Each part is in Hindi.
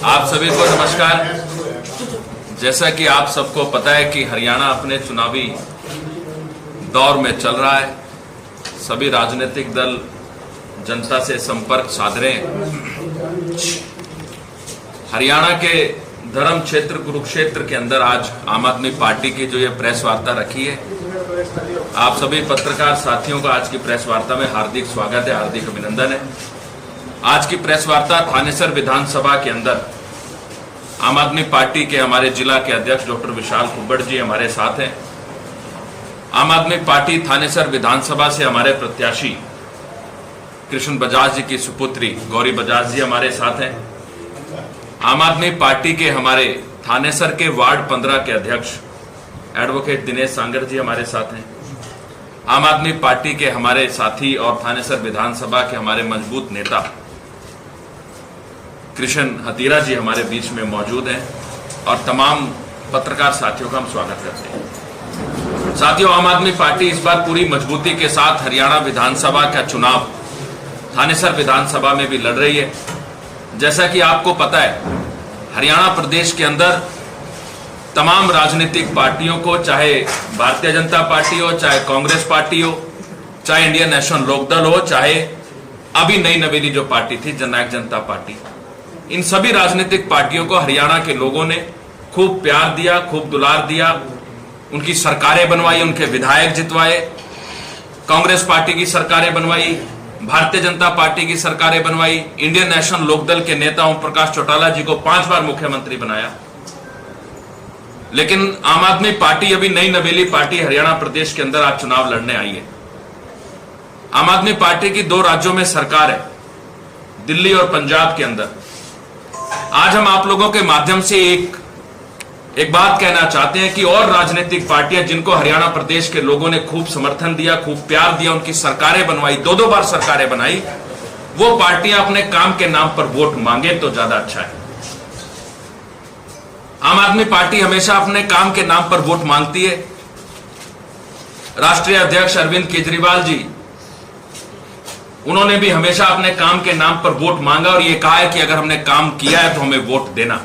आप सभी को नमस्कार। जैसा कि आप सबको पता है कि हरियाणा अपने चुनावी दौर में चल रहा है। सभी राजनीतिक दल जनता से संपर्क साध रहे हैं। हरियाणा के धर्म क्षेत्र कुरुक्षेत्र के अंदर आज आम आदमी पार्टी की जो ये प्रेस वार्ता रखी है, आप सभी पत्रकार साथियों का आज की प्रेस वार्ता में हार्दिक स्वागत है, हार्दिक अभिनंदन है। आज की प्रेस वार्ता थानेसर विधानसभा के अंदर आम आदमी पार्टी के हमारे जिला के अध्यक्ष डॉक्टर विशाल कुब्बड़ जी हमारे साथ हैं। आम आदमी पार्टी थानेसर विधानसभा से हमारे प्रत्याशी कृष्ण बजाज जी की सुपुत्री गौरी बजाज जी हमारे साथ हैं। आम आदमी पार्टी के हमारे थानेसर के वार्ड 15 के अध्यक्ष एडवोकेट दिनेश सांगर जी हमारे साथ हैं। आम आदमी पार्टी के हमारे साथी और थानेसर विधानसभा के हमारे मजबूत नेता कृष्ण हतीरा जी हमारे बीच में मौजूद हैं और तमाम पत्रकार साथियों का हम स्वागत करते हैं। साथियों, आम आदमी पार्टी इस बार पूरी मजबूती के साथ हरियाणा विधानसभा का चुनाव थानेसर विधानसभा में भी लड़ रही है। जैसा कि आपको पता है, हरियाणा प्रदेश के अंदर तमाम राजनीतिक पार्टियों को, चाहे भारतीय जनता पार्टी हो, चाहे कांग्रेस पार्टी हो, चाहे इंडियन नेशनल लोकदल हो, चाहे अभी नई नवेली जो पार्टी थी जननायक जनता पार्टी, इन सभी राजनीतिक पार्टियों को हरियाणा के लोगों ने खूब प्यार दिया, खूब दुलार दिया, उनकी सरकारें बनवाई, उनके विधायक जितवाए, कांग्रेस पार्टी की सरकारें बनवाई, भारतीय जनता पार्टी की सरकारें बनवाई, इंडियन नेशनल लोकदल के नेता ओम प्रकाश चौटाला जी को 5 बार मुख्यमंत्री बनाया। लेकिन आम आदमी पार्टी अभी नई नवेली पार्टी हरियाणा प्रदेश के अंदर आज चुनाव लड़ने आई है। आम आदमी पार्टी की 2 राज्यों में सरकार है, दिल्ली और पंजाब के अंदर। आज हम आप लोगों के माध्यम से एक बात कहना चाहते हैं कि और राजनीतिक पार्टियां जिनको हरियाणा प्रदेश के लोगों ने खूब समर्थन दिया, खूब प्यार दिया, उनकी सरकारें बनवाई, 2-2 बार सरकारें बनाई, वो पार्टियां अपने काम के नाम पर वोट मांगे तो ज्यादा अच्छा है। आम आदमी पार्टी हमेशा अपने काम के नाम पर वोट मांगती है। राष्ट्रीय अध्यक्ष अरविंद केजरीवाल जी, उन्होंने भी हमेशा अपने काम के नाम पर वोट मांगा और यह कहा है कि अगर हमने काम किया है तो हमें वोट देना।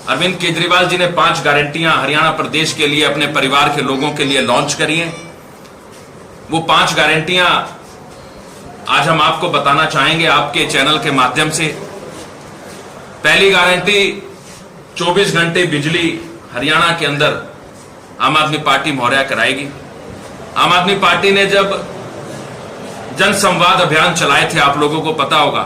अरविंद केजरीवाल जी ने 5 गारंटियां हरियाणा प्रदेश के लिए, अपने परिवार के लोगों के लिए लॉन्च करी हैं। वो 5 गारंटियां आज हम आपको बताना चाहेंगे आपके चैनल के माध्यम से। पहली गारंटी 24 घंटे बिजली हरियाणा के अंदर आम आदमी पार्टी मुहैया कराएगी। आम आदमी पार्टी ने जब जन संवाद अभियान चलाए थे, आप लोगों को पता होगा,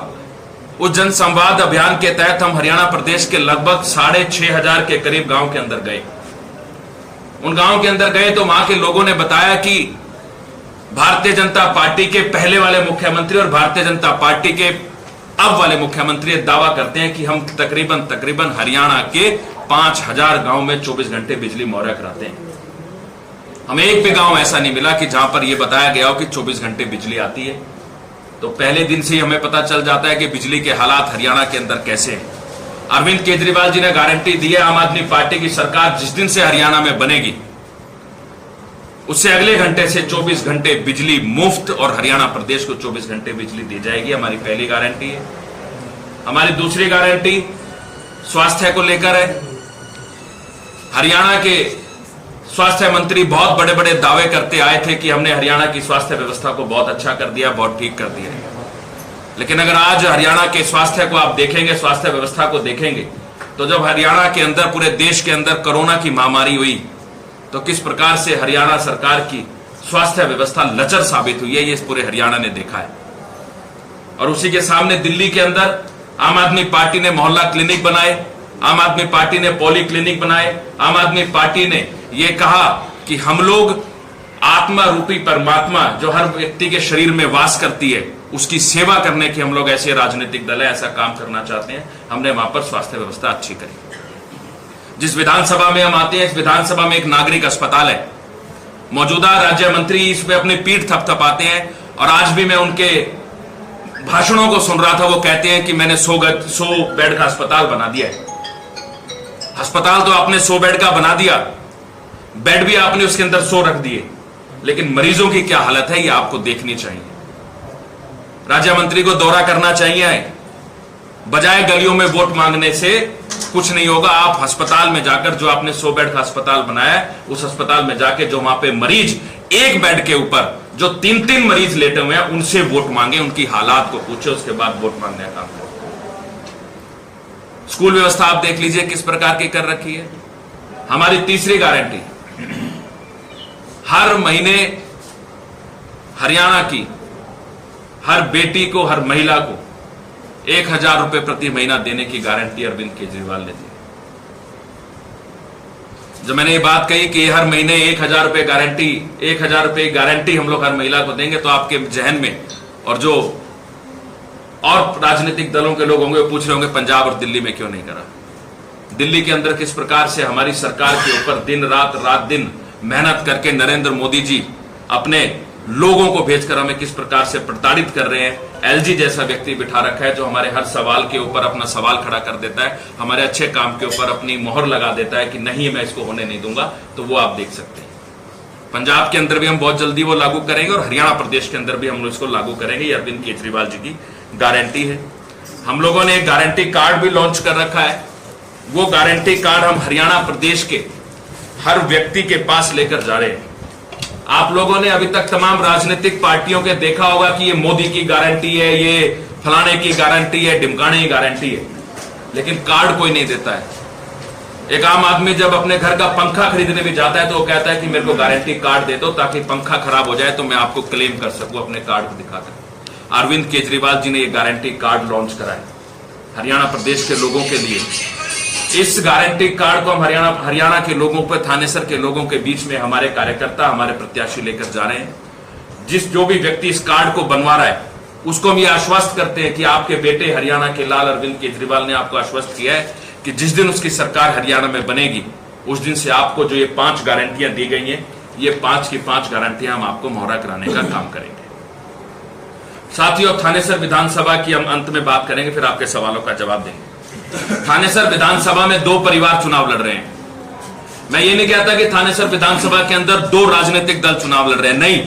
उस जन संवाद अभियान के तहत हम हरियाणा प्रदेश के लगभग 6,500 के करीब गांव के अंदर गए। उन गांव के अंदर गए तो वहां के लोगों ने बताया कि भारतीय जनता पार्टी के पहले वाले मुख्यमंत्री और भारतीय जनता पार्टी के अब वाले मुख्यमंत्री दावा करते हैं कि हम तकरीबन हरियाणा के 5,000 गांव में 24 घंटे बिजली मुहैया कराते हैं। हमें एक भी गांव ऐसा नहीं मिला कि जहां पर यह बताया गया हो कि 24 घंटे बिजली आती है। तो पहले दिन से ही हमें पता चल जाता है कि बिजली के हालात हरियाणा के अंदर कैसे हैं। अरविंद केजरीवाल जी ने गारंटी दी है, आम आदमी पार्टी की सरकार जिस दिन से हरियाणा में बनेगी उससे अगले घंटे से 24 घंटे बिजली मुफ्त और हरियाणा प्रदेश को 24 घंटे बिजली दी जाएगी। हमारी पहली गारंटी है। हमारी दूसरी गारंटी स्वास्थ्य को लेकर है। हरियाणा के स्वास्थ्य मंत्री बहुत बड़े बड़े दावे करते आए थे कि हमने हरियाणा की स्वास्थ्य व्यवस्था को बहुत अच्छा कर दिया, बहुत ठीक कर दिया। लेकिन अगर आज हरियाणा के स्वास्थ्य को आप देखेंगे, स्वास्थ्य व्यवस्था को देखेंगे, तो जब हरियाणा के अंदर, पूरे देश के अंदर कोरोना की महामारी हुई तो किस प्रकार से हरियाणा सरकार की स्वास्थ्य व्यवस्था लचर साबित हुई है, ये पूरे हरियाणा ने देखा है। और उसी के सामने दिल्ली के अंदर आम आदमी पार्टी ने मोहल्ला क्लिनिक बनाए, आम आदमी पार्टी ने पॉली क्लिनिक बनाए, आम आदमी पार्टी ने यह कहा कि हम लोग आत्मा रूपी परमात्मा जो हर व्यक्ति के शरीर में वास करती है, उसकी सेवा करने की हम लोग ऐसे राजनीतिक दल है, ऐसा काम करना चाहते हैं। हमने वहां पर स्वास्थ्य व्यवस्था अच्छी करी। जिस विधानसभा में हम आते हैं, इस विधानसभा में एक नागरिक अस्पताल है। मौजूदा राज्य मंत्री इस पे अपनी पीठ थपथपाते हैं और आज भी मैं उनके भाषणों को सुन रहा था। वो कहते हैं कि मैंने 100 बेड का अस्पताल बना दिया है। अस्पताल तो आपने 100 बेड का बना दिया, बेड भी आपने उसके अंदर 100 रख दिए, लेकिन मरीजों की क्या हालत है ये आपको देखनी चाहिए। राज्य मंत्री को दौरा करना चाहिए, बजाय गलियों में वोट मांगने से कुछ नहीं होगा। आप अस्पताल में जाकर, जो आपने 100 बेड का अस्पताल बनाया है, उस अस्पताल में जाके जो वहां पे मरीज एक बेड के ऊपर जो 3-3 मरीज लेटे हुए हैं, उनसे वोट मांगे, उनकी हालात को पूछे, उसके बाद वोट मांगने का काम करें। स्कूल व्यवस्था आप देख लीजिए किस प्रकार की कर रखी है। हमारी तीसरी गारंटी, हर महीने हरियाणा की हर बेटी को, हर महिला को 1000 रुपए प्रति महीना देने की गारंटी अरविंद केजरीवाल ने दी। जब मैंने ये बात कही कि हर महीने 1000 रुपए गारंटी, 1000 रुपए गारंटी हम लोग हर महिला को देंगे, तो आपके जहन में और जो और राजनीतिक दलों के लोग होंगे वो पूछ रहे होंगे पंजाब और दिल्ली में क्यों नहीं करा। दिल्ली के अंदर किस प्रकार से हमारी सरकार के ऊपर दिन रात दिन मेहनत करके नरेंद्र मोदी जी अपने लोगों को भेजकर हमें किस प्रकार से प्रताड़ित कर रहे हैं। एलजी जैसा व्यक्ति बिठा रखा है जो हमारे हर सवाल के ऊपर अपना सवाल खड़ा कर देता है, हमारे अच्छे काम के ऊपर अपनी मोहर लगा देता है कि नहीं मैं इसको होने नहीं दूंगा। तो वो आप देख सकते हैं पंजाब के अंदर भी हम बहुत जल्दी वो लागू करेंगे और हरियाणा प्रदेश के अंदर भी हम लोग इसको लागू करेंगे। ये अरविंद केजरीवाल जी की गारंटी है। हम लोगों ने एक गारंटी कार्ड भी लॉन्च कर रखा है। वो गारंटी कार्ड हम हरियाणा प्रदेश के हर व्यक्ति के पास लेकर जा रहे हैं। आप लोगों ने अभी तक तमाम राजनीतिक पार्टियों के देखा होगा कि ये मोदी की गारंटी है, ये फलाने की गारंटी है, ढिमकाने की गारंटी है, लेकिन कार्ड कोई नहीं देता है। एक आम आदमी जब अपने घर का पंखा खरीदने भी जाता है तो वो कहता है कि मेरे को गारंटी कार्ड दे दो ताकि पंखा खराब हो जाए तो मैं आपको क्लेम कर सकूं अपने कार्ड को दिखाकर। अरविंद केजरीवाल जी ने ये गारंटी कार्ड लॉन्च करा है हरियाणा प्रदेश के लोगों के लिए। इस गारंटी कार्ड को हम हरियाणा के लोगों पर, थानेसर के लोगों के बीच में हमारे कार्यकर्ता, हमारे प्रत्याशी लेकर जा रहे हैं। जो भी व्यक्ति इस कार्ड को बनवा रहा है उसको हम ये आश्वस्त करते हैं कि आपके बेटे हरियाणा के लाल अरविंद केजरीवाल ने आपको आश्वस्त किया है कि जिस दिन उसकी सरकार हरियाणा में बनेगी उस दिन से आपको जो ये 5 गारंटियां दी गई हैं, ये 5 की 5 गारंटियां हम आपको मोहरा कराने का काम करेंगे। साथियों, थानेसर विधानसभा की हम अंत में बात करेंगे, फिर आपके सवालों का जवाब देंगे। थानेसर विधानसभा में 2 परिवार चुनाव लड़ रहे हैं। मैं ये नहीं कहता कि थानेसर विधानसभा के अंदर 2 राजनीतिक दल चुनाव लड़ रहे हैं, नहीं,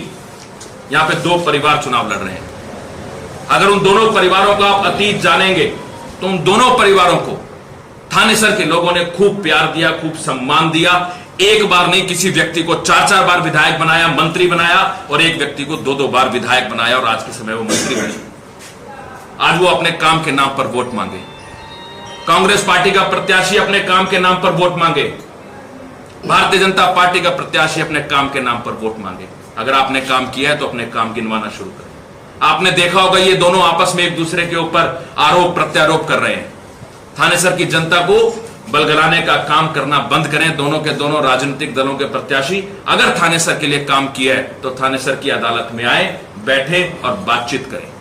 यहां पे 2 परिवार चुनाव लड़ रहे हैं। अगर उन दोनों परिवारों का आप अतीत जानेंगे तो उन दोनों परिवारों को थानेसर के लोगों ने खूब प्यार दिया, खूब सम्मान दिया। एक बार नहीं, किसी व्यक्ति को 4-4 बार विधायक बनाया, मंत्री बनाया, और एक व्यक्ति को 2-2 बार विधायक बनाया और आज के समय वो मंत्री बने। आज वो अपने काम के नाम पर वोट मांगे। कांग्रेस पार्टी का प्रत्याशी अपने काम के नाम पर वोट मांगे, भारतीय जनता पार्टी का प्रत्याशी अपने काम के नाम पर वोट मांगे। अगर आपने काम किया है तो अपने काम गिनवाना शुरू करें। आपने देखा होगा ये दोनों आपस में एक दूसरे के ऊपर आरोप प्रत्यारोप कर रहे हैं। थानेसर की जनता को बलगलाने का काम करना बंद करें। दोनों के दोनों राजनीतिक दलों के प्रत्याशी अगर थानेसर के लिए काम किया है तो थानेसर की अदालत में आए, बैठे और बातचीत करें।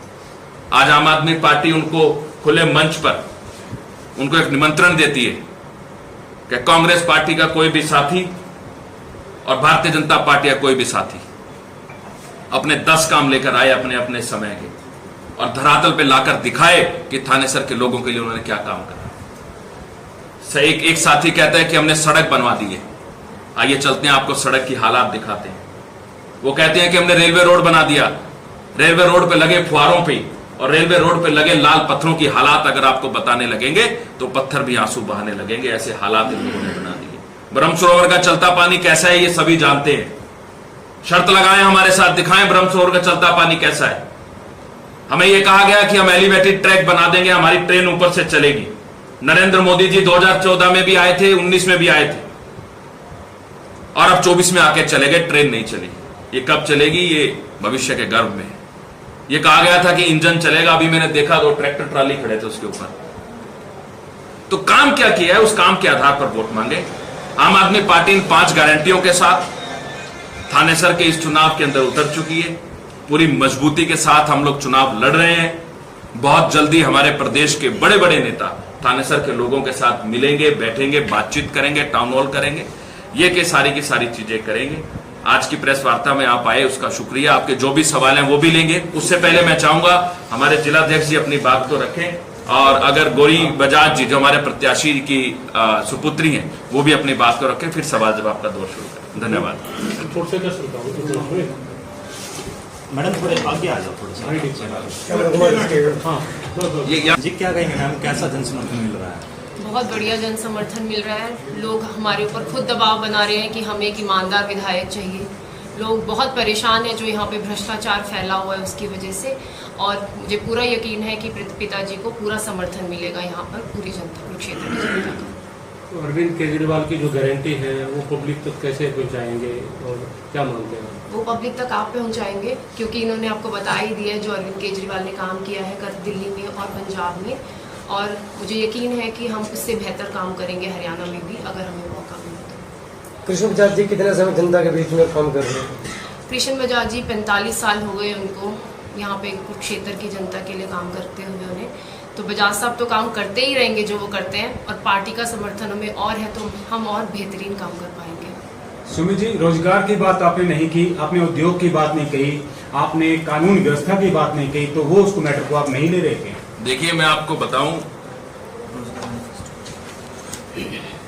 आज आम आदमी पार्टी उनको खुले मंच पर उनको एक निमंत्रण देती है कि कांग्रेस पार्टी का कोई भी साथी और भारतीय जनता पार्टी का कोई भी साथी अपने 10 काम लेकर आए अपने अपने समय के, और धरातल पे लाकर दिखाए कि थानेसर के लोगों के लिए उन्होंने क्या काम करा। एक साथी कहता है कि हमने सड़क बनवा दी है। आइए चलते हैं, आपको सड़क की हालात दिखाते हैं। वो कहते हैं कि हमने रेलवे रोड बना दिया। रेलवे रोड पे लगे फुहारों पे और रेलवे रोड पे लगे लाल पत्थरों की हालात अगर आपको बताने लगेंगे तो पत्थर भी आंसू बहाने लगेंगे। ऐसे हालात इन लोगों ने बना दिए। ब्रह्म सरोवर का चलता पानी कैसा है ये सभी जानते हैं। शर्त लगाएं, हमारे साथ दिखाएं ब्रह्म सरोवर का चलता पानी कैसा है। हमें यह कहा गया कि हम एलिवेटेड ट्रैक बना देंगे, हमारी ट्रेन ऊपर से चलेगी। नरेंद्र मोदी जी 2014 में भी आए थे, 19 में भी आए थे, और अब 24 में आके चले गए। ट्रेन नहीं चली। ये कब चलेगी? ये भविष्य के गर्भ में। ये कहा गया था कि इंजन चलेगा, अभी मैंने देखा 2 ट्रैक्टर ट्राली खड़े थे उसके ऊपर। तो काम क्या किया है, उस काम के आधार पर वोट मांगे। आम आदमी पार्टी इन 5 गारंटियों के साथ थानेसर के इस चुनाव के अंदर उतर चुकी है। पूरी मजबूती के साथ हम लोग चुनाव लड़ रहे हैं। बहुत जल्दी हमारे प्रदेश के बड़े बड़े नेता थानेसर के लोगों के साथ मिलेंगे, बैठेंगे, बातचीत करेंगे, टाउन हॉल करेंगे, ये की सारी चीजें करेंगे। आज की प्रेस वार्ता में आप आए, उसका शुक्रिया। आपके जो भी सवाल हैं वो भी लेंगे। उससे पहले मैं चाहूंगा हमारे जिलाध्यक्ष जी अपनी बात को रखें, और अगर गौरी बजाज जी जो हमारे प्रत्याशी की सुपुत्री हैं वो भी अपनी बात को रखें, फिर सवाल जवाब का दौर शुरू करें। धन्यवाद। मैडम थोड़े आगे आ जाओ थोड़ा सा। हाँ जी क्या कहेंगे मैम, कैसा जन समर्थन मिल रहा है? बहुत बढ़िया जन समर्थन मिल रहा है। लोग हमारे ऊपर खुद दबाव बना रहे हैं कि हमें एक ईमानदार विधायक चाहिए। लोग बहुत परेशान हैं जो यहाँ पे भ्रष्टाचार फैला हुआ है उसकी वजह से, और मुझे पूरा यकीन है कि पिताजी को पूरा समर्थन मिलेगा यहाँ पर पूरी जनता कुरुक्षेत्र की जनता का। तो अरविंद केजरीवाल की जो गारंटी है वो पब्लिक तक कैसे पहुंचाएंगे और क्या मानते हैं? वो पब्लिक तक आप पहुँचाएंगे क्योंकि इन्होंने आपको बता ही दिया है जो अरविंद केजरीवाल ने काम किया है कर दिल्ली में और पंजाब में, और मुझे यकीन है कि हम उससे बेहतर काम करेंगे हरियाणा में भी अगर हमें मौका मिले तो। कृष्ण बजाज जी कितने समय जनता के बीच में काम कर रहे हैं? कृष्ण बजाज जी 45 साल हो गए उनको यहाँ पे कुरुक्षेत्र की जनता के लिए काम करते हुए उन्हें, तो बजाज साहब तो काम करते ही रहेंगे जो वो करते हैं, और पार्टी का समर्थन हमें और है तो हम और बेहतरीन काम कर पाएंगे। सुमित जी, रोजगार की बात आपने नहीं की, आपने उद्योग की बात नहीं कही, आपने कानून व्यवस्था की बात नहीं कही, तो वो उसको मैटर को आप नहीं ले रहे थे। देखिए मैं आपको बताऊं,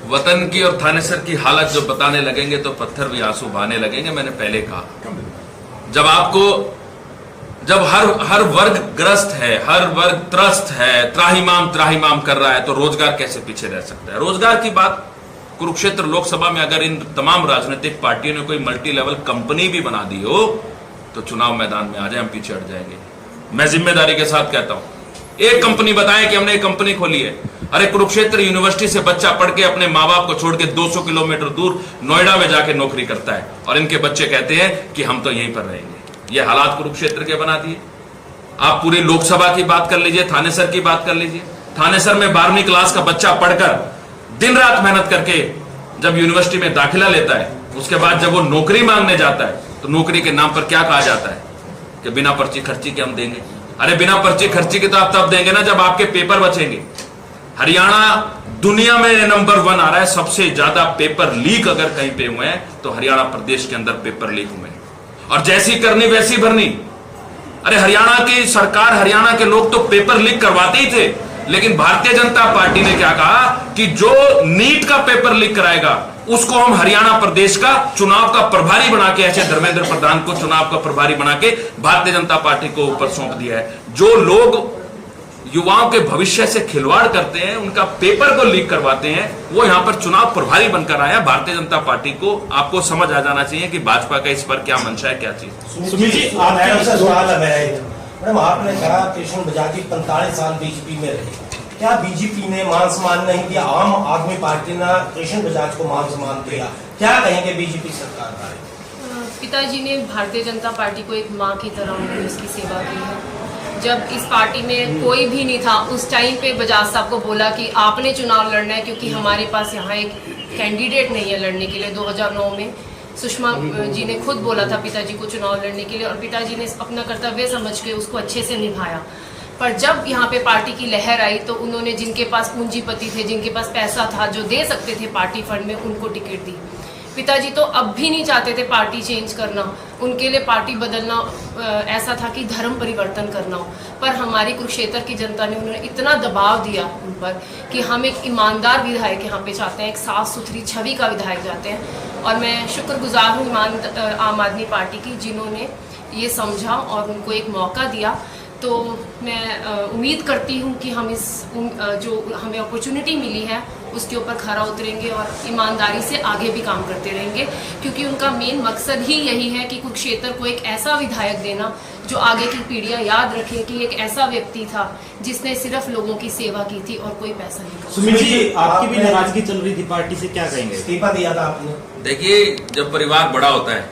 वतन की और थानेसर की हालत जब बताने लगेंगे तो पत्थर भी आंसू बहाने लगेंगे। मैंने पहले कहा, जब हर वर्ग ग्रस्त है, हर वर्ग त्रस्त है, त्राहिमाम कर रहा है, तो रोजगार कैसे पीछे रह सकता है? रोजगार की बात कुरुक्षेत्र लोकसभा में अगर इन तमाम राजनीतिक पार्टियों ने कोई मल्टी लेवल कंपनी भी बना दी हो तो चुनाव मैदान में आ जाए, हम पीछे हट जाएंगे। मैं जिम्मेदारी के साथ कहता हूं, एक कंपनी बताएं कि हमने एक कंपनी खोली है। अरे कुरुक्षेत्र यूनिवर्सिटी से बच्चा पढ़ के अपने माँ बाप को छोड़ के 200 किलोमीटर दूर नोएडा में जाके नौकरी करता है, और इनके बच्चे कहते हैं कि हम तो यहीं पर रहेंगे। ये हालात कुरुक्षेत्र के बना दिए। आप पूरी लोकसभा की बात कर लीजिए, थानेसर की बात कर लीजिए। थानेसर में 12वीं क्लास का बच्चा पढ़कर दिन रात मेहनत करके जब यूनिवर्सिटी में दाखिला लेता है, उसके बाद जब वो नौकरी मांगने जाता है तो नौकरी के नाम पर क्या कहा जाता है कि बिना पर्ची खर्ची के हम देंगे। अरे बिना पर्ची खर्ची के तो आप तब देंगे ना जब आपके पेपर बचेंगे। हरियाणा दुनिया में नंबर 1 आ रहा है, सबसे ज्यादा पेपर लीक अगर कहीं पे हुए हैं तो हरियाणा प्रदेश के अंदर पेपर लीक हुए हैं, और जैसी करनी वैसी भरनी। अरे हरियाणा की सरकार, हरियाणा के लोग तो पेपर लीक करवाते ही थे, लेकिन भारतीय जनता पार्टी ने क्या कहा कि जो नीट का पेपर लीक कराएगा उसको हम हरियाणा प्रदेश का चुनाव का प्रभारी बना के, ऐसे धर्मेंद्र प्रधान को चुनाव का प्रभारी बना के भारतीय जनता पार्टी को ऊपर सौंप दिया है। जो लोग युवाओं के भविष्य से खिलवाड़ करते हैं, उनका पेपर को लीक करवाते हैं, वो यहां पर चुनाव प्रभारी बनकर आया। भारतीय जनता पार्टी को आपको समझ आ जाना चाहिए कि भाजपा का इस पर क्या मंशा है, क्या चीज। सुमित जी, आपसे सवाल है मैडम, आपने कहा कृष्ण बजाज 45 साल बीजेपी में रहे, क्या बीजेपी ने मान सम्मान नहीं दिया? आम आदमी पार्टी ने कृष्ण बजाज को मान सम्मान दिया, क्या कहेंगे बीजेपी सरकार का? पिताजी ने भारतीय जनता पार्टी को एक माँ की तरह उन्होंने उसकी सेवा की है। जब इस पार्टी में कोई भी नहीं था उस टाइम पे बजाज साहब को बोला कि आपने चुनाव लड़ना है, क्योंकि हमारे पास यहाँ एक कैंडिडेट नहीं है लड़ने के लिए। 2009 में सुषमा जी ने खुद बोला था पिताजी को चुनाव लड़ने के लिए, और पिताजी ने अपना कर्तव्य समझ के उसको अच्छे से निभाया। पर जब यहाँ पे पार्टी की लहर आई तो उन्होंने जिनके पास पूंजीपति थे, जिनके पास पैसा था, जो दे सकते थे पार्टी फंड में, उनको टिकट दी। पिताजी तो अब भी नहीं चाहते थे पार्टी चेंज करना, उनके लिए पार्टी बदलना ऐसा था कि धर्म परिवर्तन करना हो। पर हमारी कुरुक्षेत्र की जनता ने उन्होंने इतना दबाव दिया उन पर कि हम एक ईमानदार विधायक यहाँ पे चाहते हैं, एक साफ सुथरी छवि का विधायक चाहते हैं। और मैं शुक्रगुजार हूँ आम आदमी पार्टी की, जिन्होंने ये समझा और उनको एक मौका दिया। तो मैं उम्मीद करती हूँ कि हम जो हमें अपॉर्चुनिटी मिली है उसके ऊपर खरा उतरेंगे और ईमानदारी से आगे भी काम करते रहेंगे, क्योंकि उनका मेन मकसद ही यही है कि कुरुक्षेत्र को एक ऐसा विधायक देना जो आगे की पीढ़ियां याद रखें कि एक ऐसा व्यक्ति था जिसने सिर्फ लोगों की सेवा की थी और कोई पैसा नहीं कमाया। सुमित जी, आपकी भी नाराजगी चल रही थी पार्टी से, क्या कहेंगे? इस्तीफा दिया था आपने। देखिए, जब परिवार बड़ा होता है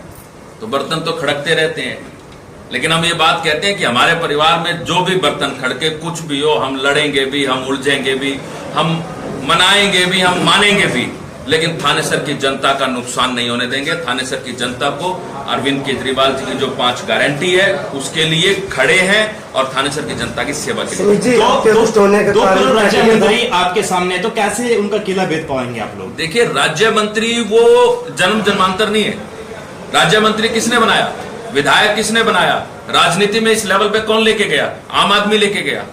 तो बर्तन तो खड़कते रहते हैं, लेकिन हम ये बात कहते हैं कि हमारे परिवार में जो भी बर्तन खड़के, कुछ भी हो, हम लड़ेंगे भी, हम उलझेंगे भी, हम मनाएंगे भी, हम मानेंगे भी, लेकिन थानेसर की जनता का नुकसान नहीं होने देंगे। थानेसर की जनता को अरविंद केजरीवाल जी की जो 5 गारंटी है उसके लिए खड़े हैं और थानेसर की जनता की सेवा के लिए। दो राज्य मंत्री आपके सामने, तो कैसे उनका किला भेद पाएंगे आप लोग? देखिए, राज्य मंत्री वो जन्म जन्मांतर नहीं है। राज्य मंत्री किसने बनाया? विधायक किसने बनाया? राजनीति में इस लेवल पे कौन लेके गया? आम आदमी लेके गया।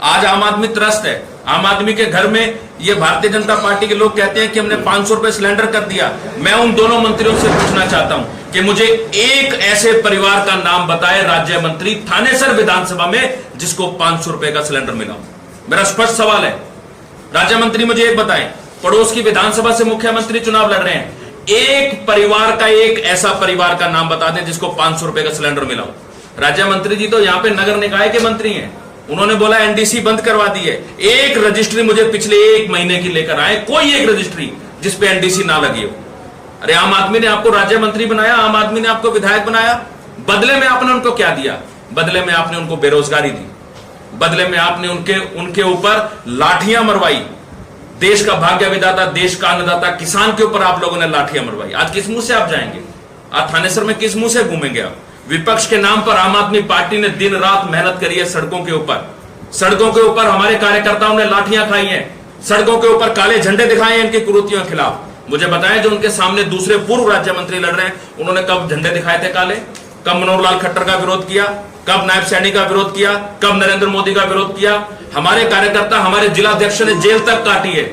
आज आम आदमी त्रस्त है। आम आदमी के घर में ये भारतीय जनता पार्टी के लोग कहते हैं कि हमने 500 रुपए सिलेंडर कर दिया। मैं उन दोनों मंत्रियों से पूछना चाहता हूं कि मुझे एक ऐसे परिवार का नाम बताए राज्य मंत्री थानेसर विधानसभा में जिसको 500 रुपए का सिलेंडर मिला। मेरा स्पष्ट सवाल है, राज्य मंत्री मुझे एक बताएं, पड़ोस की विधानसभा से मुख्यमंत्री चुनाव लड़ रहे हैं, एक परिवार का, एक ऐसा परिवार का नाम बता दें जिसको 500 रुपए का सिलेंडर मिला हो। राज्य मंत्री जी तो यहां पे नगर निकाय के मंत्री हैं, उन्होंने बोला एनडीसी बंद करवा दी है। एक रजिस्ट्री मुझे पिछले 1 महीने की लेकर आए, कोई एक रजिस्ट्री जिसपे एनडीसी ना लगी हो। अरे आम आदमी ने आपको राज्य मंत्री बनाया, आम आदमी ने आपको विधायक बनाया, बदले में आपने उनको क्या दिया? बदले में आपने उनको बेरोजगारी दी, बदले में आपने उनके ऊपर लाठियां मरवाई। देश का भाग्य विधाता, देश का अन्नदाता किसान के ऊपर आप लोगों ने लाठियां मरवाई। आज किस मुंह से आप जाएंगे? आज थानेसर में किस मुंह से घूमेंगे आप? विपक्ष के नाम पर आम आदमी पार्टी ने दिन रात मेहनत करी है सड़कों के ऊपर। सड़कों के ऊपर हमारे कार्यकर्ताओं ने लाठियां खाई हैं, सड़कों के ऊपर काले झंडे दिखाए हैं इनकी कुरीतियों के खिलाफ। मुझे बताएं, जो उनके सामने दूसरे पूर्व राज्य मंत्री लड़ रहे हैं, उन्होंने कब झंडे दिखाए थे काले? कब मनोहर लाल खट्टर का विरोध किया? कब नायब सैनी का विरोध किया? कब नरेंद्र मोदी का विरोध किया? हमारे कार्यकर्ता, हमारे जिलाध्यक्ष ने जेल तक काटी है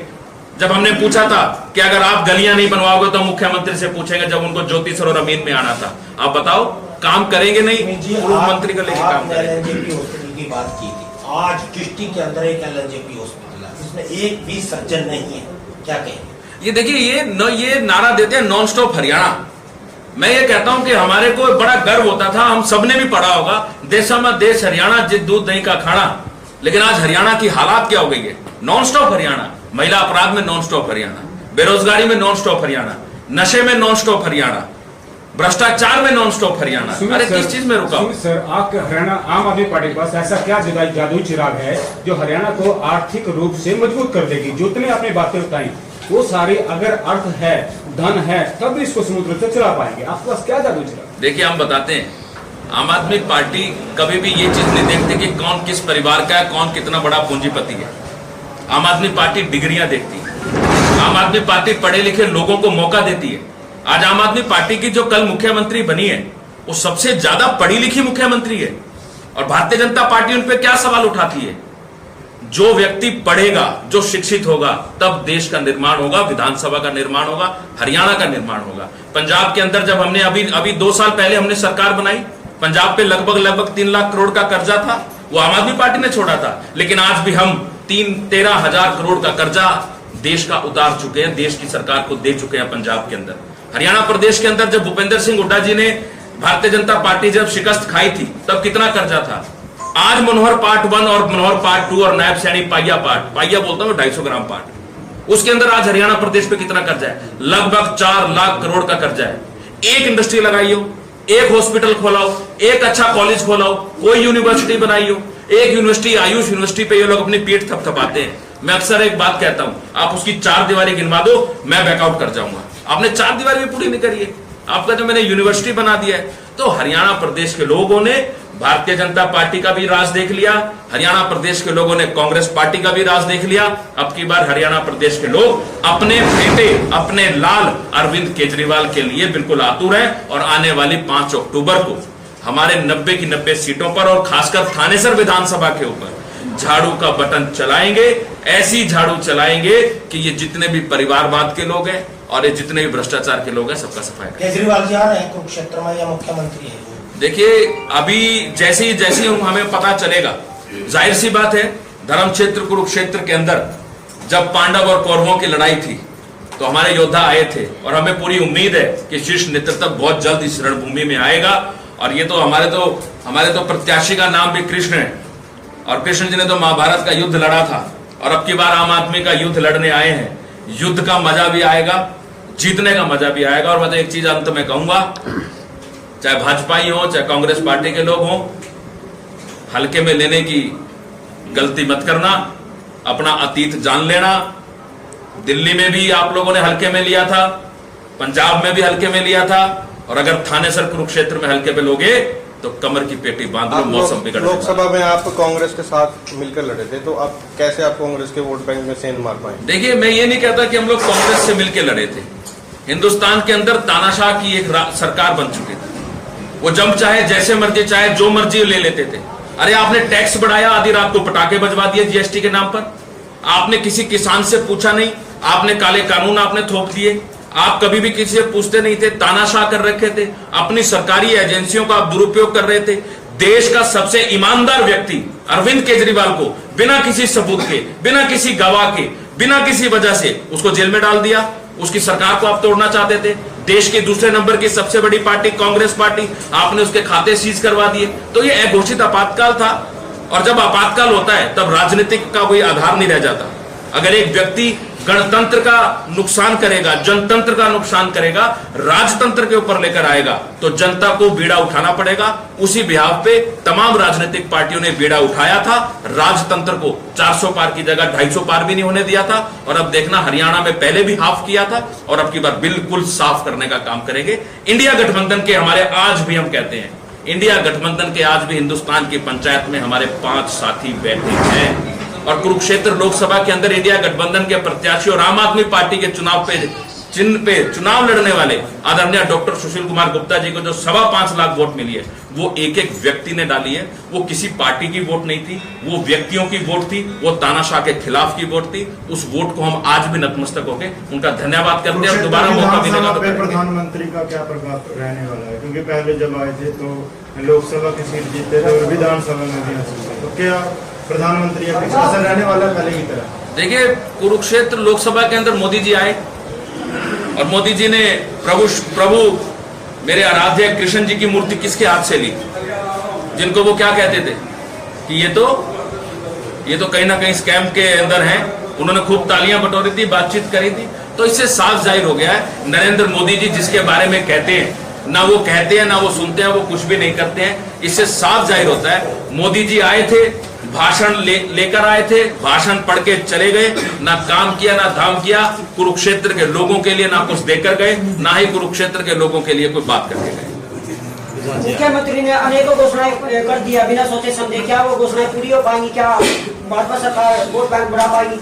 जब हमने पूछा था कि अगर आप गलियां नहीं बनवाओगे तो मुख्यमंत्री से पूछेंगे, जब उनको ज्योति सर और अमीन में आना था। आप बताओ, काम करेंगे नहीं? पूर्व मंत्री को लेकर काम करेंगे। एलएनजेपी हॉस्पिटल की बात की थी, आज चिश्ती के अंदर एक एलएनजेपी हॉस्पिटल है, इसमें एक भी सर्जन नहीं है, क्या कहेंगे? ये देखिए, ये नारा देते हैं नॉन स्टॉप हरियाणा। मैं ये कहता हूं कि हमारे को बड़ा गर्व होता था, हम सबने भी पढ़ा होगा, देशा में देश हरियाणा जिस दूध दही का खाना। लेकिन आज हरियाणा की हालात क्या हो गई है? Non stop Haryana. महिला अपराध में नॉन स्टॉप हरियाणा, बेरोजगारी में नॉन स्टॉप हरियाणा, नशे में नॉन स्टॉप हरियाणा, भ्रष्टाचार में नॉन स्टॉप हरियाणा। अरे किस चीज में रुका? सर, आपके हरियाणा आम आदमी पार्टी के पास ऐसा क्या जादुई चिराग है जो हरियाणा को आर्थिक रूप से मजबूत कर देगी? जितने आपने बातें बताई वो सारी अगर अर्थ है, धन है, तब इसको स्मूथ रूप से चला पाएंगे। आपके पास क्या जादुई चिराग? देखिए, हम बताते हैं, आम आदमी पार्टी कभी भी ये चीज नहीं देखती कि कौन किस परिवार का है, कौन कितना बड़ा पूंजीपति है। आम आदमी पार्टी डिग्रियां देखती है, आम आदमी पार्टी पढ़े लिखे लोगों को मौका देती है। आज आम आदमी पार्टी की जो कल मुख्यमंत्री बनी है वो सबसे ज्यादा पढ़ी लिखी मुख्यमंत्री है। और भारतीय जनता पार्टी उन पर क्या सवाल उठाती है? जो व्यक्ति पढ़ेगा, जो शिक्षित होगा, तब देश का निर्माण होगा, विधानसभा का निर्माण होगा, हरियाणा का निर्माण होगा। पंजाब के अंदर जब हमने अभी 2 साल पहले हमने सरकार बनाई, पंजाब पे लगभग 3 लाख करोड़ का कर्जा था, वो आम आदमी पार्टी ने छोड़ा था। लेकिन आज भी हम 13 हजार करोड़ का कर्जा देश का उतार चुके हैं, देश की सरकार को दे चुके हैं पंजाब के अंदर। हरियाणा प्रदेश के अंदर जब भूपेंद्र सिंह हुड्डा जी ने, भारतीय जनता पार्टी जब शिकस्त खाई थी, तब कितना कर्जा था? आज मनोहर पार्ट 1 और मनोहर पार्ट 2 और नायब सैनी पाइया बोलता हूं 250 ग्राम पार्ट, उसके अंदर आज हरियाणा प्रदेश पे कितना कर्जा है? लगभग 4 लाख करोड़ का कर्जा है। एक इंडस्ट्री लगाई हो, एक हॉस्पिटल खोलाओ, एक अच्छा कॉलेज खोलाओ, कोई यूनिवर्सिटी बनाई हो। एक यूनिवर्सिटी, आयुष यूनिवर्सिटी पे ये लोग अपनी पीठ थपथपाते हैं। मैं अक्सर एक बात कहता हूं, आप उसकी 4 दीवारी गिनवा दो, मैं बैकआउट कर जाऊंगा। आपने 4 दीवारी भी पूरी नहीं करी है, आपका जो मैंने यूनिवर्सिटी बना दिया है। तो हरियाणा प्रदेश के लोगों ने भारतीय जनता पार्टी का भी राज देख लिया, हरियाणा प्रदेश के लोगों ने कांग्रेस पार्टी का भी राज देख लिया। अब की बार हरियाणा प्रदेश के लोग अपने बेटे, अपने लाल अरविंद केजरीवाल के लिए बिल्कुल आतुर हैं। और आने वाली 5 अक्टूबर को हमारे 90 की 90 सीटों पर और खासकर थानेसर विधानसभा के ऊपर झाड़ू का बटन चलाएंगे। ऐसी झाड़ू चलाएंगे कि ये जितने भी परिवारवाद के लोग हैं और ये जितने भी भ्रष्टाचार के लोग हैं, सबका सफाई करेंगे। केजरीवाल जी आ रहे हैं कुरुक्षेत्र में या मुख्यमंत्री है? देखिए, अभी जैसे ही हमें पता चलेगा, जाहिर सी बात है, धर्म क्षेत्र कुरुक्षेत्र के अंदर जब पांडव और कौरवों की लड़ाई थी तो हमारे योद्धा आए थे और हमें पूरी उम्मीद है कि शीर्ष नेतृत्व बहुत जल्द इस रणभूमि में आएगा। और ये तो हमारे तो प्रत्याशी का नाम भी कृष्ण है, और कृष्ण जी ने तो महाभारत का युद्ध लड़ा था, और अब की बार आम आदमी का युद्ध लड़ने आए हैं। युद्ध का मजा भी आएगा, जीतने का मजा भी आएगा। और मैं तो एक चीज अंत में कहूंगा, चाहे भाजपा ही हो, चाहे कांग्रेस पार्टी के लोग हों, हल्के में लेने की गलती मत करना, अपना अतीत जान लेना। दिल्ली में भी आप लोगों ने हल्के में लिया था, पंजाब में भी हल्के में लिया था, और अगर थानेसर कुरुक्षेत्र में हल्के पे लोगे तो कमर की पेटी बांध लो, मौसम बिगड़ जाएगा। लोकसभा में आप कांग्रेस के साथ मिलकर लड़े थे, तो आप कैसे कांग्रेस के वोट बैंक में सेंध मार पाए? देखिए, मैं ये नहीं कहता कि हम लोग कांग्रेस से मिलकर लड़े थे। हिंदुस्तान के अंदर तानाशाह की एक सरकार बन चुकी थी, वो जब चाहे जैसे मर्जी चाहे जो मर्जी ले लेते थे। अरे आपने टैक्स बढ़ाया, आधी रात को पटाखे बजवा दिए जीएसटी के नाम पर। आपने किसी किसान से पूछा नहीं, आपने काले कानून आपने थोप दिए। आप कभी भी किसी से पूछते नहीं थे, तानाशाह कर रखे थे, अपनी सरकारी एजेंसियों का आप दुरुपयोग कर रहे थे। देश का सबसे ईमानदार व्यक्ति अरविंद केजरीवाल को बिना किसी सबूत के, बिना किसी गवाह के, बिना किसी वजह से उसको जेल में डाल दिया। उसकी सरकार को आप तोड़ना चाहते थे। देश के दूसरे नंबर की सबसे बड़ी पार्टी कांग्रेस पार्टी, आपने उसके खाते सीज करवा दिए। तो ये अघोषित आपातकाल था, और जब आपातकाल होता है तब राजनीतिक का कोई आधार नहीं रह जाता। अगर एक व्यक्ति गणतंत्र का नुकसान करेगा, जनतंत्र का नुकसान करेगा, राजतंत्र के ऊपर लेकर आएगा, तो जनता को बीड़ा उठाना पड़ेगा। उसी बिहाफ पे तमाम राजनीतिक पार्टियों ने बीड़ा उठाया था। राजतंत्र को 400 पार की जगह 250 पार भी नहीं होने दिया था। और अब देखना, हरियाणा में पहले भी हाफ किया था और अब की बार बिल्कुल साफ करने का काम करेंगे। इंडिया गठबंधन के हमारे, आज भी हम कहते हैं, इंडिया गठबंधन के आज भी हिंदुस्तान की पंचायत में हमारे 5 साथी बैठे हैं। और कुरुक्षेत्र लोकसभा के अंदर इंडिया गठबंधन के प्रत्याशी और आम आदमी पार्टी के चुनाव पे चिन्ह पे चुनाव लड़ने वाले आदरणीय डॉक्टर सुशील कुमार गुप्ता जी को जो 5.25 लाख वोट मिली है, वो एक एक व्यक्ति ने डाली है। वो किसी पार्टी की वोट नहीं थी, वो व्यक्तियों की वोट थी, वो तानाशाह के खिलाफ की वोट थी। उस वोट को हम आज भी नतमस्तक होकर उनका धन्यवाद करते हैं। दोबारा मौका मिलेगा तो प्रधानमंत्री का क्या प्रभाव रहने वाला है, क्योंकि पहले जब आए थे तो लोकसभा की सीट जीते थे और विधानसभा में भी हासिल किया, तो क्या प्रधानमंत्री असर रहने वाला है पहले की तरह? देखिए, कुरुक्षेत्र लोकसभा के अंदर मोदी जी आए और मोदी जी ने प्रभु मेरे आराध्य कृष्ण जी की मूर्ति किसके हाथ से ली, जिनको वो क्या कहते थे कि ये तो कहीं ना कहीं स्कैम के अंदर हैं। उन्होंने खूब तालियां बटोरी थी, बातचीत करी थी। तो इससे साफ जाहिर हो गया है, नरेंद्र मोदी जी जिसके बारे में कहते हैं, ना वो कहते हैं ना वो सुनते हैं, वो कुछ भी नहीं करते हैं। इससे साफ जाहिर होता है, मोदी जी आए थे, भाषण लेकर आए थे, भाषण पढ़ के चले गए, ना काम किया ना धाम किया। कुरुक्षेत्र के लोगों के लिए ना कुछ देकर गए, ना ही कुरुक्षेत्र के लोगों के लिए कोई बात करके गए। मुख्यमंत्री ने अनेकों घोषणाएं कर दिया बिना सोचे समझे, क्या वो घोषणाएं पूरी हो पाएंगी? क्या भाजपा सरकार वोट बैंक बढ़ा पाएगी?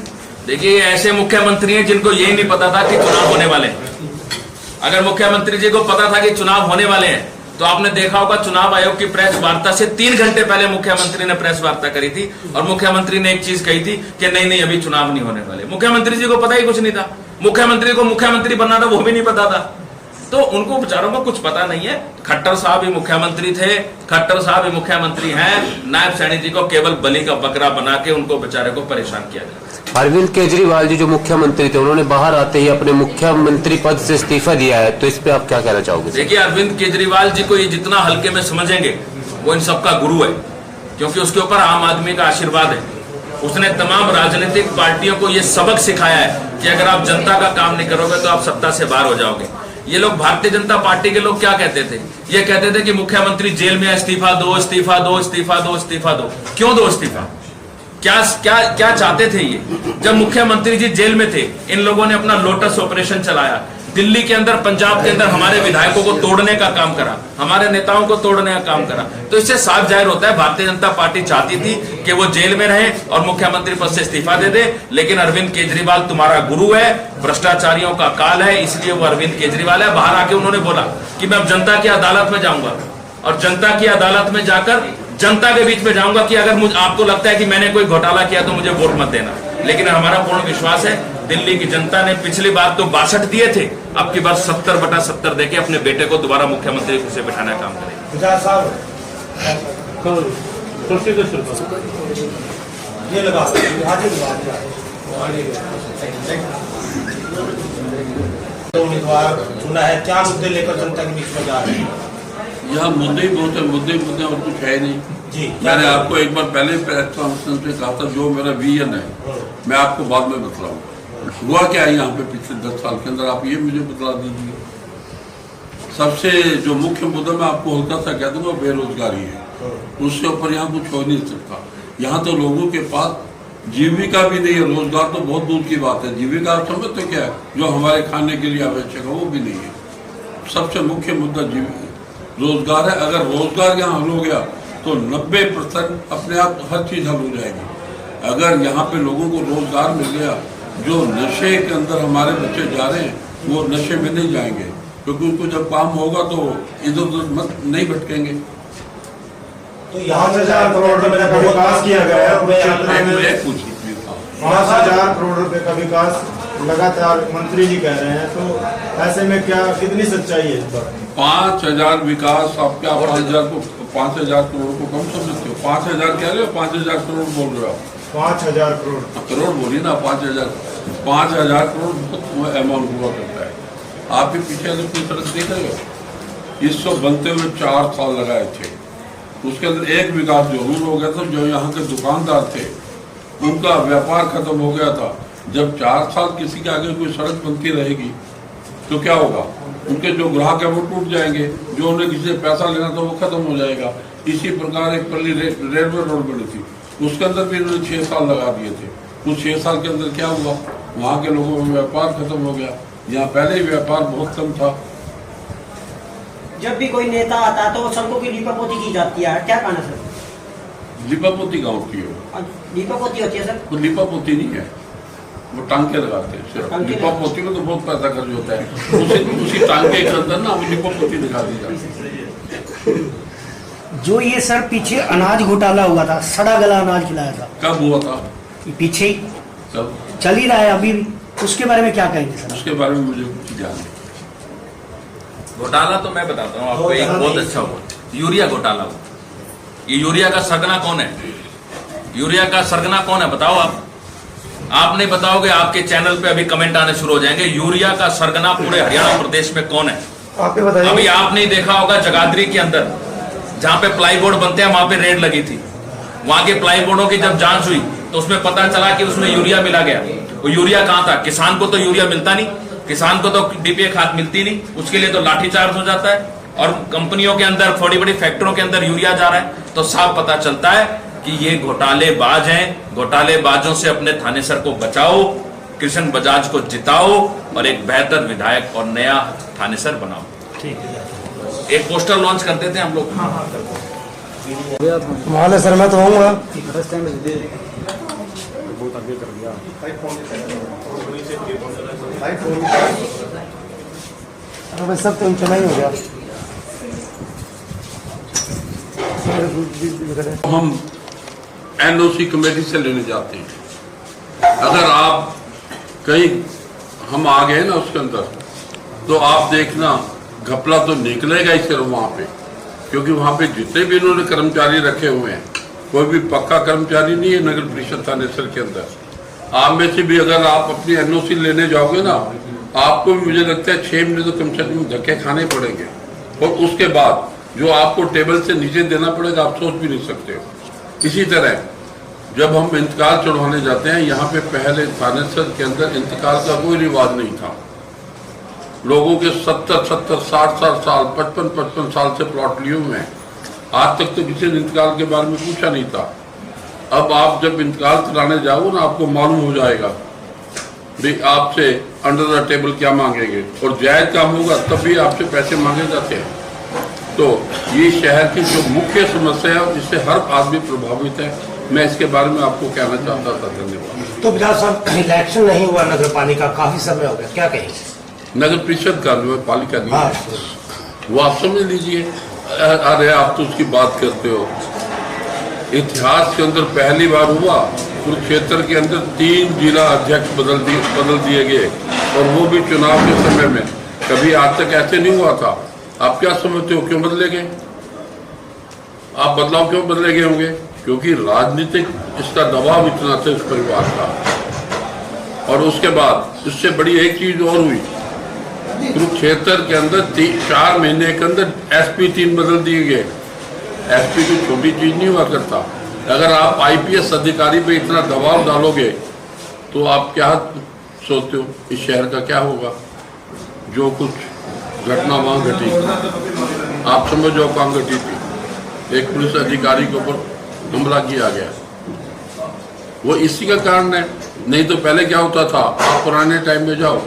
देखिए, ऐसे मुख्यमंत्री हैं जिनको यही नहीं पता था कि चुनाव होने वाले हैं। अगर मुख्यमंत्री जी को पता था कि चुनाव होने वाले हैं तो आपने देखा होगा, चुनाव आयोग की प्रेस वार्ता से 3 घंटे पहले मुख्यमंत्री ने प्रेस वार्ता करी थी और मुख्यमंत्री ने एक चीज कही थी कि नहीं अभी चुनाव नहीं होने वाले। मुख्यमंत्री जी को पता ही कुछ नहीं था। मुख्यमंत्री को मुख्यमंत्री बनना था वो भी नहीं पता था। तो उनको बेचारों को कुछ पता नहीं है। खट्टर साहब ही मुख्यमंत्री थे, खट्टर साहब ही मुख्यमंत्री हैं। नायब सैनी जी को केवल बलि का बकरा बना के उनको बेचारे को परेशान किया जाए। अरविंद केजरीवाल जी जो मुख्यमंत्री थे, उन्होंने बाहर आते ही अपने मुख्यमंत्री पद से इस्तीफा दिया है, तो इस पे आप क्या कहना चाहोगे? देखिए, अरविंद केजरीवाल जी को ये जितना हल्के में समझेंगे, वो इन सबका गुरु है, क्योंकि उसके ऊपर आम आदमी का आशीर्वाद है। उसने तमाम राजनीतिक पार्टियों को ये सबक सिखाया है कि अगर आप जनता का काम नहीं करोगे तो आप सत्ता से बाहर हो जाओगे। ये लोग, भारतीय जनता पार्टी के लोग क्या कहते थे? ये कहते थे कि मुख्यमंत्री जेल में, इस्तीफा दो, इस्तीफा दो, इस्तीफा दो, इस्तीफा दो। क्यों दो इस्तीफा? क्या चाहते थे ये? जब मुख्यमंत्री जी जेल में थे, इन लोगों ने अपना लोटस ऑपरेशन चलाया। दिल्ली के अंदर, पंजाब के अंदर हमारे विधायकों को तोड़ने का काम करा, हमारे नेताओं को तोड़ने का काम करा। तो इससे साफ जाहिर होता है, भारतीय जनता पार्टी चाहती थी कि वो जेल में रहे और मुख्यमंत्री पद से इस्तीफा दे दे। लेकिन अरविंद केजरीवाल तुम्हारा गुरु है, भ्रष्टाचारियों का काल है, इसलिए वो अरविंद केजरीवाल है। बाहर आके उन्होंने बोला कि मैं अब जनता की अदालत में जाऊंगा और जनता की अदालत में जाकर जनता के बीच में जाऊंगा कि अगर आपको लगता है कि मैंने कोई घोटाला किया तो मुझे वोट मत देना। लेकिन हमारा पूर्ण विश्वास है, दिल्ली की जनता ने पिछली बार तो 62 दिए थे, अब की बार 70/70 देके अपने बेटे को दोबारा मुख्यमंत्री कुर्सी पे बिठाने का काम करेंगे। उम्मीदवार चुना है, क्या मुद्दे लेकर जनता के बीच में जा रहे हैं? यहाँ मुद्दे ही बहुत है, मुद्दे और कुछ है नहीं जी। मैंने आपको एक बार पहले प्रेस कॉन्फ्रेंस में कहा था, जो मेरा विजन है मैं आपको बाद में बतलाऊंगा। हुआ क्या है यहाँ पे पिछले 10 साल के अंदर, आप ये मुझे बतला दीजिए। सबसे जो मुख्य मुद्दा मैं आपको हल्का सा कह दूंगा, बेरोजगारी है। उससे ऊपर यहाँ कुछ हो नहीं सकता। यहाँ तो लोगों के पास जीविका भी नहीं है, रोजगार तो बहुत दूर की बात है। जीविका आप समझते क्या है, जो हमारे खाने के लिए आवश्यक है, वो भी नहीं है। सबसे मुख्य मुद्दा रोजगार है। अगर रोजगार यहाँ हल हो गया तो 90% अपने आप हर चीज हल हो जाएगी। अगर यहाँ पे लोगों को रोजगार मिल गया, जो नशे के अंदर हमारे बच्चे जा रहे हैं वो नशे में नहीं जाएंगे, क्योंकि उनको जब काम होगा तो इधर उधर मत नहीं भटकेंगे। तो यहाँ 5,000 करोड़ रुपए का विकास किया गया है पूरे क्षेत्र में। 5,000 करोड़ रुपए का विकास लगातार मंत्री जी कह रहे हैं, तो ऐसे में क्या कितनी सच्चाई है इस पर? 5,000 विकास, आप क्या 5,000 करोड़ को कम समझते हो? 5,000 कह रहे हो, 5,000 करोड़ बोल रहे हो? 5,000 करोड़ करोड़ बोलिए ना, 5,000 करोड़ बहुत अमाउंट हुआ करता है। आप भी पीछे अपनी सड़क देख रहे हो, इसको बनते हुए 4 साल लगाए थे। उसके अंदर एक विकास जरूर हो गया था, जो यहाँ के दुकानदार थे उनका व्यापार खत्म हो गया था। जब 4 साल किसी के आगे कोई सड़क बनती रहेगी तो क्या होगा? उनके जो ग्राहक है वो टूट जाएंगे, जो उन्हें किसी से पैसा लेना था वो खत्म हो जाएगा। इसी प्रकार एक पल्ली रेलवे रोड बनी थी, उसके अंदर भी इन्होंने 6 साल लगा दिए थे। उस 6 साल के अंदर क्या हुआ? वहाँ के लोगों में व्यापार खत्म हो गया। यहाँ पहले ही व्यापार बहुत कम था। जब भी कोई नेता आता है तो सड़कों की लीपापोती की जाती है, क्या कहना सर? लीपापोती गाँव की हो, लीपापोती होती है सर? वो लीपापोती नहीं है, वो टांके लगाते हैं सिर्फ। लीपापोती में तो बहुत पैसा खर्च होता है, उसी टांके के अंदर ना लीपापोती दिखा दी जाती है। जो ये सर पीछे अनाज घोटाला हुआ था, सड़ा गला अनाज खिलाया था, कब हुआ था? पीछे ही कब चल ही रहा है अभी भी, उसके बारे में क्या कहेंगे सर? उसके बारे में मुझे कुछ ज्ञान नहीं। घोटाला तो मैं बताता हूँ आपको, एक बहुत अच्छा हुआ, यूरिया घोटाला हुआ। ये यूरिया का सरगना कौन है? यूरिया का सरगना कौन है बताओ आप नहीं बताओगे, आपके चैनल पे अभी कमेंट आने शुरू हो जाएंगे। यूरिया का सरगना पूरे हरियाणा प्रदेश में कौन है? आपके बताइए। अभी आपने देखा होगा जगाधरी के अंदर जहां पे प्लाईबोर्ड बनते हैं वहां पे रेड लगी थी। वहां के प्लाईबोर्डों की जब जांच हुई तो उसमें पता चला कि उसमें यूरिया मिला गया। वो यूरिया कहां था? किसान को तो यूरिया मिलता नहीं, किसान को तो डीपीए खाद मिलती नहीं, उसके लिए तो लाठीचार्ज हो जाता है। और कंपनियों के अंदर, बड़ी बड़ी फैक्ट्रियों के अंदर यूरिया जा रहा है, तो साफ पता चलता है कि ये घोटालेबाज हैं। घोटालेबाजों से अपने थानेसर को बचाओ, कृष्ण बजाज को जिताओ और एक बेहतर विधायक और नया थानेसर बनाओ। ठीक है, एक पोस्टर लॉन्च कर देते हैं हम लोग। मोहल्ले सर मैं तो आऊँगा। सब तो इतना ही हो गया। हम एनओसी कमेटी से लेने जाते हैं। अगर आप कहीं हम आ गए ना उसके अंदर, तो आप देखना घपला तो निकलेगा ही सिर्फ वहां पे, क्योंकि वहां पे जितने भी इन्होंने कर्मचारी रखे हुए हैं, कोई भी पक्का कर्मचारी नहीं है नगर परिषद थानेसर के अंदर। आप में से भी अगर आप अपनी एनओसी लेने जाओगे ना, आपको भी मुझे लगता है 6 महीने तो कम से कम धक्के खाने पड़ेंगे, और उसके बाद जो आपको टेबल से नीचे देना पड़ेगा आप सोच भी नहीं सकते हो। इसी तरह जब हम इंतकाल चढ़वाने जाते हैं, यहाँ पे पहले थानेसर के अंदर इंतकाल का कोई रिवाज नहीं था। लोगों के 70, 60 साल 55 साल से प्लॉट लिए हुए हैं, आज तक तो किसी ने इंतकाल के बारे में पूछा नहीं था। अब आप जब इंतकाल कराने जाओ ना, आपको मालूम हो जाएगा भी आपसे अंडर द टेबल क्या मांगेंगे, और जायज काम होगा तब भी आपसे पैसे मांगे जाते हैं। तो ये शहर की जो मुख्य समस्या है जिससे हर आदमी प्रभावित है, मैं इसके बारे में आपको कहना चाहता था। धन्यवाद। तो बिलाल साहब, इलेक्शन नहीं हुआ नगर पालिका, काफी समय हो गया, क्या कहेंगे? नगर परिषद का पालिका नहीं है, वो आप समझ लीजिए। अरे आप तो उसकी बात करते हो, इतिहास के अंदर पहली बार हुआ कुरुक्षेत्र के अंदर 3 जिला अध्यक्ष बदल दिए गए, और वो भी चुनाव के समय में। कभी आज तक ऐसे नहीं हुआ था। आप क्या समझते हो क्यों बदले गए? आप बदलाव क्यों बदले गए होंगे? क्योंकि राजनीतिक इसका दबाव इतना था इस परिवार का। और उसके बाद इससे बड़ी एक चीज और हुई, कुरुक्षेत्र के अंदर 4 महीने के अंदर एसपी 3 बदल दिए गए। एसपी कोई छोटी चीज नहीं हुआ करता। अगर आप आईपीएस अधिकारी पे इतना दबाव डालोगे तो आप क्या सोचते हो इस शहर का क्या होगा? जो कुछ घटना वहां घटी, आप समझो कहाँ घटी थी। एक पुलिस अधिकारी के ऊपर हमला किया गया, वो इसी का कारण है। नहीं तो पहले क्या होता था, आप पुराने टाइम में जाओ,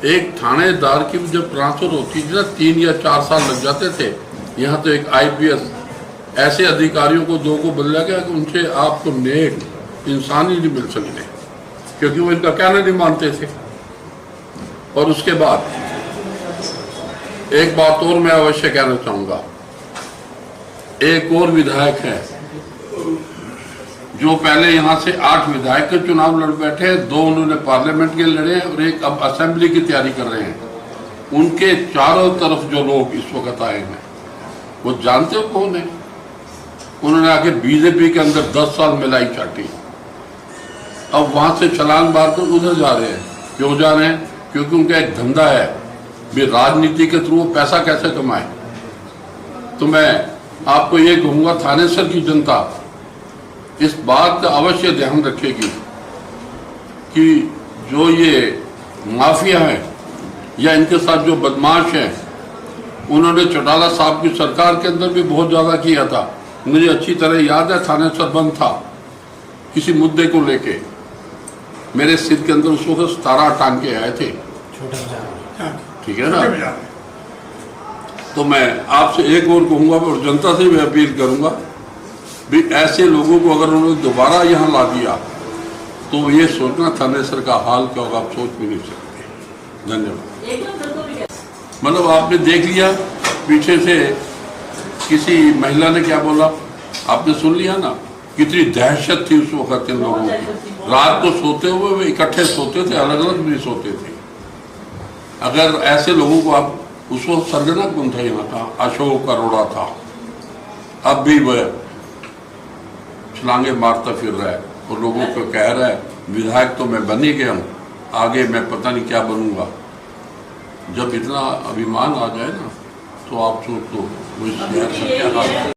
एक थानेदार की जब ट्रांसफर होती थी ना 3 या 4 साल लग जाते थे। यहाँ तो एक आईपीएस ऐसे अधिकारियों को 2 को बदला गया कि उनसे आपको नेक इंसान ही नहीं मिल सकते, क्योंकि वो इनका कहना नहीं मानते थे। और उसके बाद एक बात और मैं अवश्य कहना चाहूँगा, एक और विधायक है जो पहले यहाँ से 8 विधायक के चुनाव लड़ बैठे हैं, 2 उन्होंने पार्लियामेंट के लड़े हैं और एक अब असेंबली की तैयारी कर रहे हैं। उनके चारों तरफ जो लोग इस वक्त आए हैं वो जानते हो कौन है? उन्होंने आके बीजेपी के अंदर 10 साल मिलाई चाटी, अब वहां से छलांग मारकर उधर जा रहे हैं। क्यों जा रहे हैं? क्योंकि उनका एक धंधा है भी राजनीति के थ्रू पैसा कैसे कमाए। तो मैं आपको ये कहूंगा, थानेसर की जनता इस बात का अवश्य ध्यान रखेगी कि जो ये माफिया है या इनके साथ जो बदमाश हैं, उन्होंने चौटाला साहब की सरकार के अंदर भी बहुत ज्यादा किया था। मुझे अच्छी तरह याद है, थानेसर बंद था किसी मुद्दे को लेके, मेरे सिर के अंदर उस वक्त 17 टांके आए थे, ठीक है ना। तो मैं आपसे एक और कहूंगा और जनता से भी अपील करूंगा भी ऐसे लोगों को अगर उन्होंने दोबारा यहाँ ला दिया तो ये सोचना थानेसर का हाल क्या होगा, आप सोच भी नहीं सकते। धन्यवाद। मतलब आपने देख लिया पीछे से किसी महिला ने क्या बोला, आपने सुन लिया ना, कितनी दहशत थी उस वक्त इन लोगों की। रात को सोते हुए वे इकट्ठे सोते थे, अलग अलग भी सोते थे। अगर ऐसे लोगों को आप, उस वक्त सरगना कौन था यहाँ का? अशोक अरोड़ा था, अब भी वह छलांगे मारता फिर रहा है और लोगों को कह रहा है विधायक तो मैं बन ही गया हूँ, आगे मैं पता नहीं क्या बनूंगा। जब इतना अभिमान आ जाए ना तो आप सोच लो वो इस शहर का क्या हाल है।